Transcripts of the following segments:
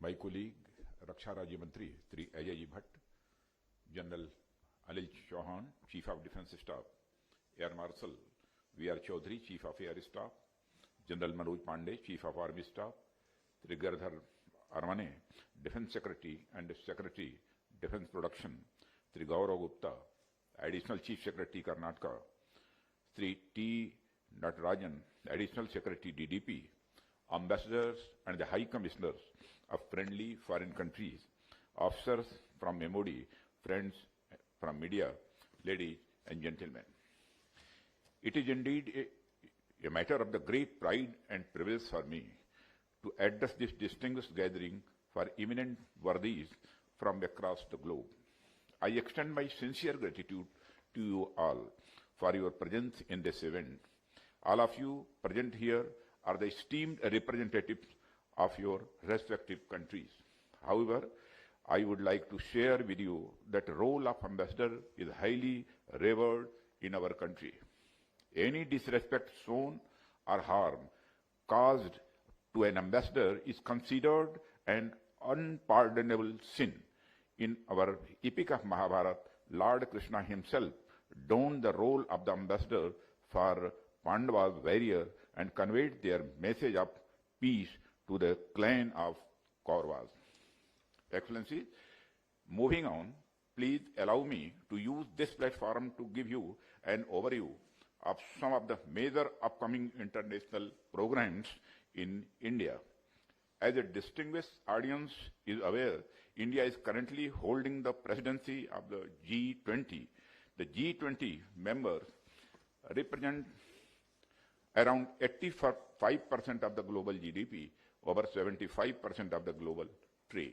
my colleague, Raksha Rajya Mantri, Sri Ajay Ji Bhatt, General Anil Chauhan, Chief of Defence Staff, Air Marshal V.R. Chaudhary, Chief of Air Staff, General Manoj Pandey, Chief of Army Staff, Sri Girdhar Armane, Defence Secretary and Secretary, Defence Production, Sri Gaurav Gupta, Additional Chief Secretary, Karnataka, Sri T. Natarajan, Additional Secretary, DDP, ambassadors and the High Commissioners of friendly foreign countries, officers from MOD, friends from media, ladies and gentlemen. It is indeed a matter of the great pride and privilege for me to address this distinguished gathering for eminent worthies from across the globe. I extend my sincere gratitude to you all for your presence in this event. All of you present here are the esteemed representatives of your respective countries. However, I would like to share with you that the role of ambassador is highly revered in our country. Any disrespect shown or harm caused to an ambassador is considered an unpardonable sin. In our epic of Mahabharata, Lord Krishna himself donned the role of the ambassador for Pandava's warrior and conveyed their message of peace to the clan of Kauravas. Excellencies, moving on, please allow me to use this platform to give you an overview of some of the major upcoming international programs in India. As a distinguished audience is aware, India is currently holding the presidency of the G20. The G20 members represent around 85% of the global GDP, over 75% of the global trade,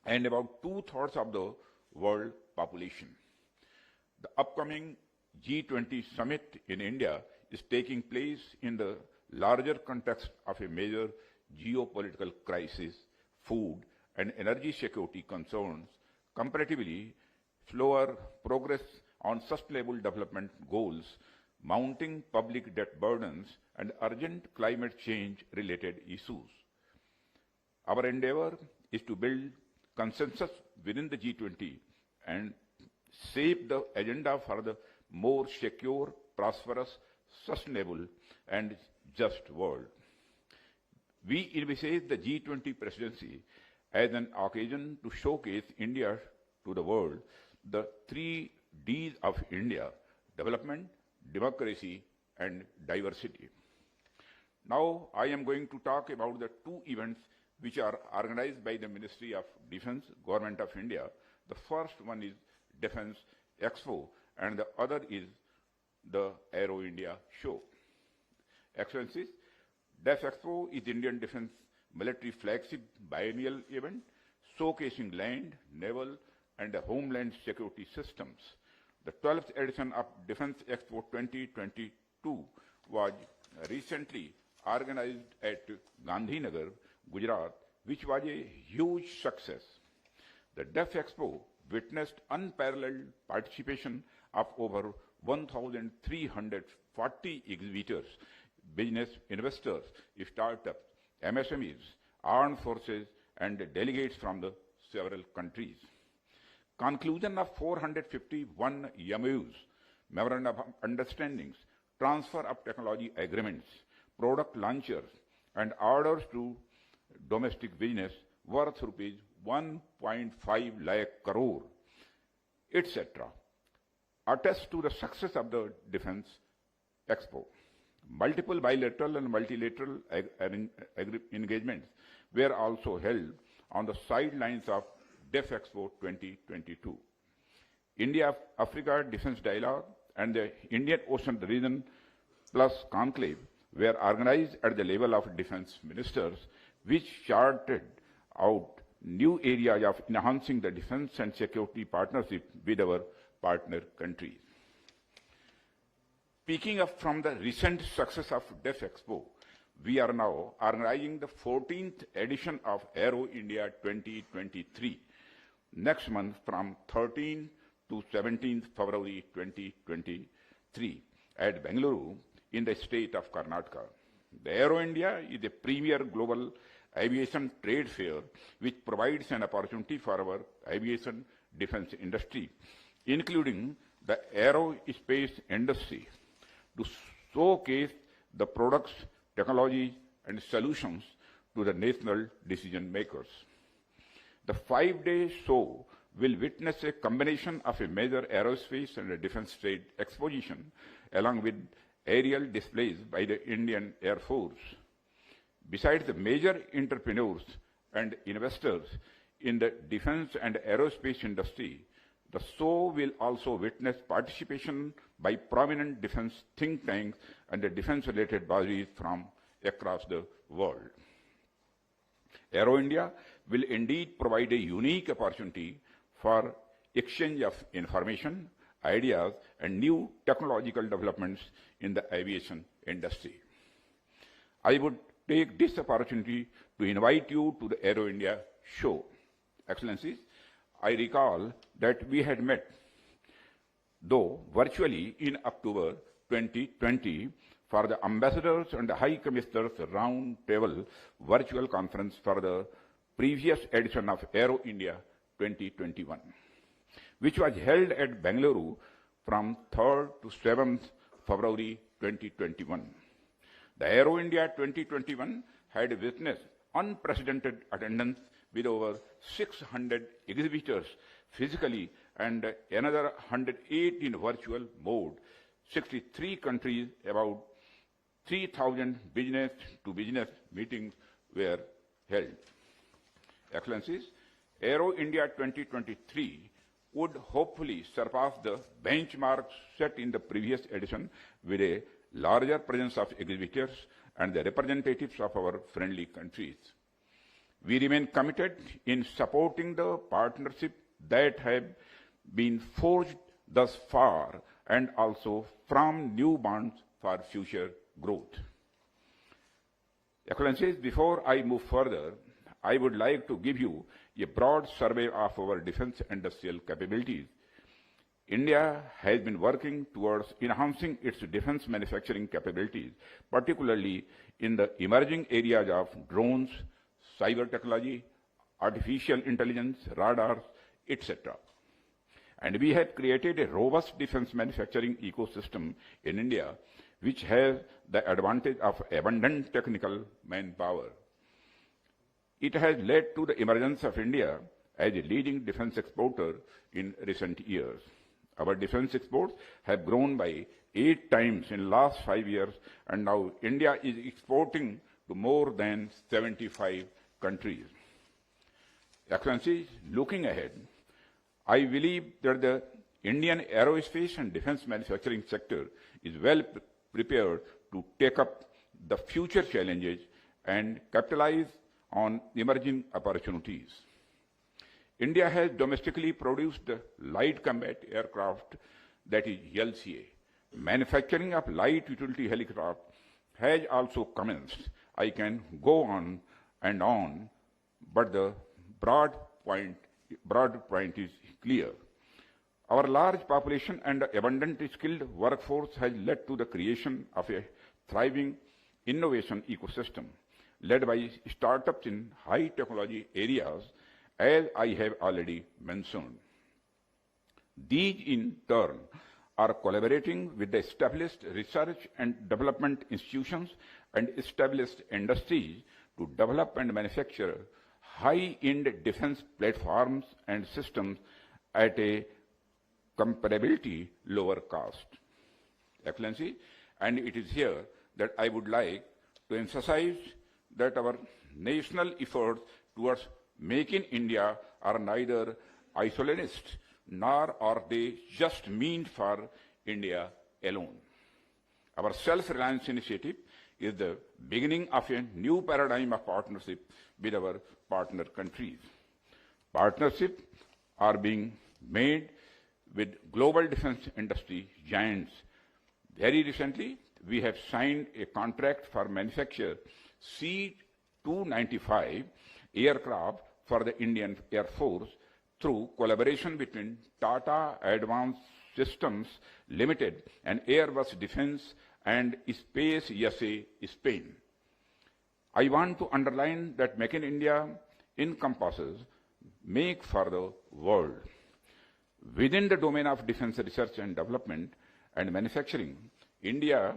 and about 2/3 of the world population. The upcoming G20 summit in India is taking place in the larger context of a major geopolitical crisis, food and energy security concerns, comparatively slower progress on sustainable development goals, mounting public debt burdens, and urgent climate change-related issues. Our endeavor is to build consensus within the G20 and shape the agenda for the more secure, prosperous, sustainable, and just world. We envisage the G20 presidency as an occasion to showcase India to the world, the 3 Ds of India: development, democracy, and diversity. Now, I am going to talk about the 2 events which are organized by the Ministry of Defence, Government of India. The first one is Defence Expo, and the other is the Aero India show. Excellencies, DEF Expo is Indian Defence military flagship biennial event showcasing land, naval, and homeland security systems. The 12th edition of Defence Expo 2022 was recently organized at Gandhinagar, Gujarat, which was a huge success. The DEF Expo witnessed unparalleled participation of over 1,340 exhibitors, business investors, startups, MSMEs, armed forces, and delegates from the several countries. Conclusion of 451 MOUs, Memorandum of Understandings, transfer of technology agreements, product launchers, and orders to domestic business worth rupees 1.5 lakh crore, etc., attest to the success of the Defence Expo. Multiple bilateral and multilateral engagements were also held on the sidelines of DEF Expo 2022. India-Africa Defence Dialogue and the Indian Ocean Region Plus Conclave were organized at the level of defence ministers, which charted out new areas of enhancing the defence and security partnership with our partner countries. Picking up from the recent success of DEF Expo, we are now organizing the 14th edition of Aero India 2023 next month from 13th to 17th February 2023 at Bengaluru in the state of Karnataka. The Aero India is a premier global Aviation Trade Fair, which provides an opportunity for our aviation defense industry, including the aerospace industry, to showcase the products, technologies, and solutions to the national decision makers. The 5-day show will witness a combination of a major aerospace and a defense trade exposition, along with aerial displays by the Indian Air Force. Besides the major entrepreneurs and investors in the defense and aerospace industry, the show will also witness participation by prominent defense think tanks and the defense-related bodies from across the world. Aero India will indeed provide a unique opportunity for exchange of information, ideas, and new technological developments in the aviation industry. I would take this opportunity to invite you to the Aero India show. Excellencies, I recall that we had met, though virtually, in October 2020 for the Ambassadors and High Commissioners Round Table virtual conference for the previous edition of Aero India 2021, which was held at Bengaluru from 3rd to 7th February 2021. The Aero India 2021 had witnessed unprecedented attendance with over 600 exhibitors physically and another 108 in virtual mode. 63 countries, about 3,000 business-to-business meetings were held. Excellencies, Aero India 2023 would hopefully surpass the benchmarks set in the previous edition with a larger presence of exhibitors and the representatives of our friendly countries. We remain committed in supporting the partnership that have been forged thus far and also from new bonds for future growth. Excellencies, before I move further, I would like to give you a broad survey of our defense industrial capabilities. India has been working towards enhancing its defense manufacturing capabilities, particularly in the emerging areas of drones, cyber technology, artificial intelligence, radars, etc. And we have created a robust defense manufacturing ecosystem in India, which has the advantage of abundant technical manpower. It has led to the emergence of India as a leading defense exporter in recent years. Our defense exports have grown by 8 times in the last 5 years, and now India is exporting to more than 75 countries. Excellencies, looking ahead, I believe that the Indian aerospace and defense manufacturing sector is well prepared to take up the future challenges and capitalize on emerging opportunities. India has domestically produced the light combat aircraft, that is LCA. Manufacturing of light utility helicraft has also commenced. I can go on and on, but the broad point is clear. Our large population and abundant skilled workforce has led to the creation of a thriving innovation ecosystem led by startups in high technology areas, as I have already mentioned. These, in turn, are collaborating with the established research and development institutions and established industries to develop and manufacture high-end defense platforms and systems at a comparably lower cost. Excellency, and it is here that I would like to emphasize that our national efforts towards Make in India are neither isolationist nor are they just meant for India alone. Our self-reliance initiative is the beginning of a new paradigm of partnership with our partner countries. Partnerships are being made with global defense industry giants. Very recently, we have signed a contract for manufacture C-295 aircraft for the Indian Air Force through collaboration between Tata Advanced Systems Limited and Airbus Defence and Space USA, Spain. I want to underline that Make in India encompasses make for the world. Within the domain of defense research and development and manufacturing, India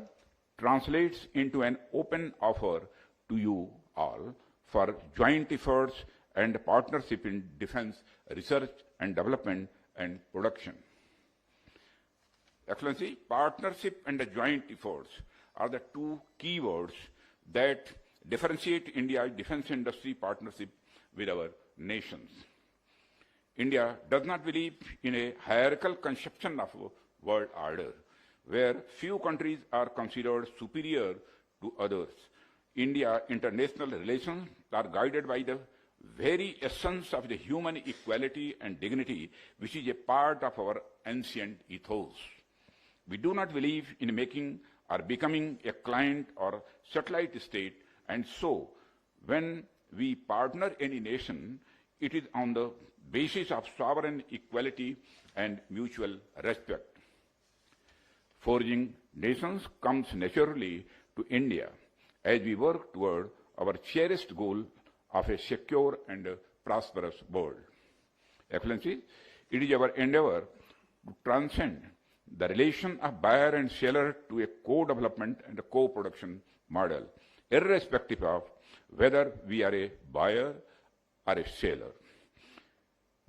translates into an open offer to you all for joint efforts and partnership in defense research and development and production. Excellency, partnership and the joint efforts are the two key words that differentiate India's defense industry partnership with our nations. India does not believe in a hierarchical conception of a world order, where few countries are considered superior to others. India's international relations are guided by the very essence of the human equality and dignity, which is a part of our ancient ethos. We do not believe in making or becoming a client or satellite state, and so when we partner any nation, it is on the basis of sovereign equality and mutual respect. Forging nations comes naturally to India as we work toward our cherished goal of a secure and prosperous world. Excellency, it is our endeavor to transcend the relation of buyer and seller to a co-development and a co-production model, irrespective of whether we are a buyer or a seller.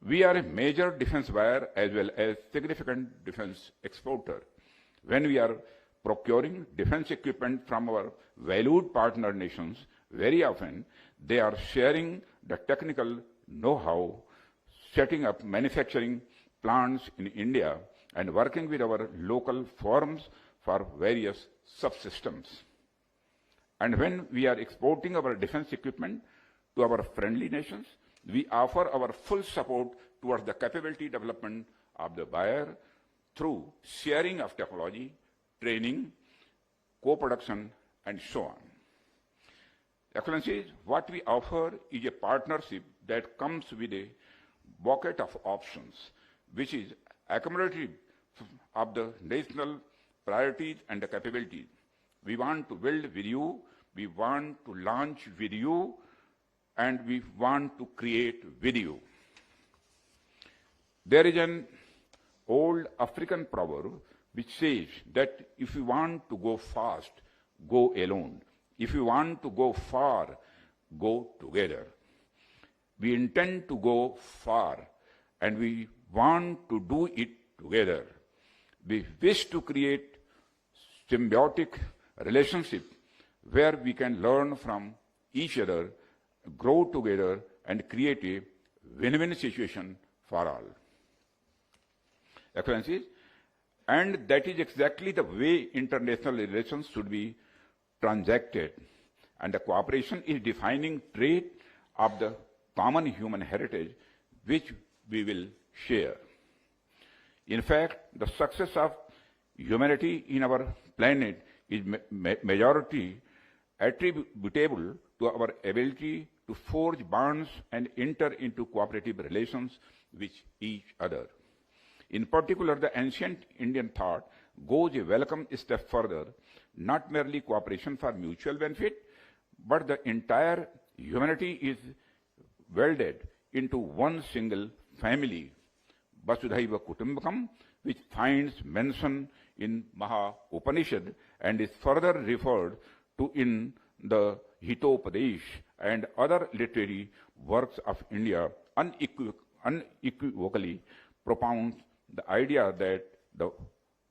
We are a major defense buyer as well as significant defense exporter. When we are procuring defense equipment from our valued partner nations, very often they are sharing the technical know-how, setting up manufacturing plants in India, and working with our local firms for various subsystems. And when we are exporting our defense equipment to our friendly nations, we offer our full support towards the capability development of the buyer through sharing of technology, training, co-production, and so on. Excellencies, what we offer is a partnership that comes with a bucket of options, which is accumulative of the national priorities and the capabilities. We want to build with you, we want to launch with you, and we want to create with you. There is an old African proverb which says that if you want to go fast, go alone. If you want to go far, go together. We intend to go far, and we want to do it together. We wish to create symbiotic relationship where we can learn from each other, grow together, and create a win-win situation for all. Excellencies, and that is exactly the way international relations should be transacted. And the cooperation is defining trait of the common human heritage which we will share. In fact, the success of humanity in our planet is majority attributable to our ability to forge bonds and enter into cooperative relations with each other. In particular, the ancient Indian thought goes a welcome step further, not merely cooperation for mutual benefit, but the entire humanity is welded into one single family, Vasudhaiva Kutumbakam, which finds mention in Maha Upanishad and is further referred to in the Hitopadesh and other literary works of India, unequivocally propounds the idea that the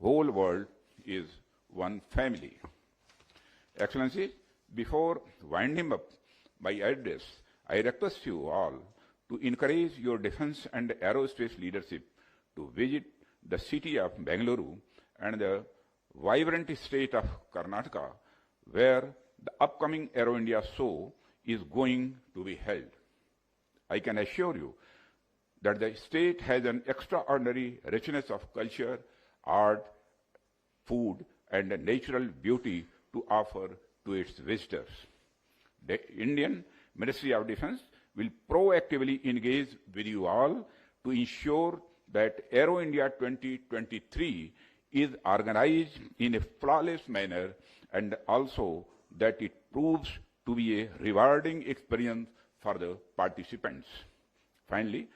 whole world is one family. Excellencies, before winding up my address, I request you all to encourage your defense and aerospace leadership to visit the city of Bengaluru and the vibrant state of Karnataka, where the upcoming Aero India show is going to be held. I can assure you that the state has an extraordinary richness of culture, art, food, and natural beauty to offer to its visitors. The Indian Ministry of Defense will proactively engage with you all to ensure that Aero India 2023 is organized in a flawless manner, and also that it proves to be a rewarding experience for the participants. Finally,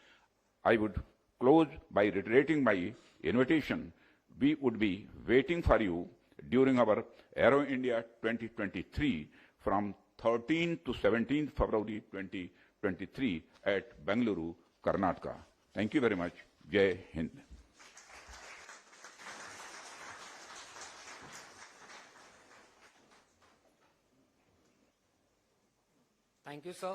I would close by reiterating my invitation. We would be waiting for you during our Aero India 2023 from 13 to 17 February 2023 at Bengaluru, Karnataka. Thank you very much. Jai Hind. Thank you, sir.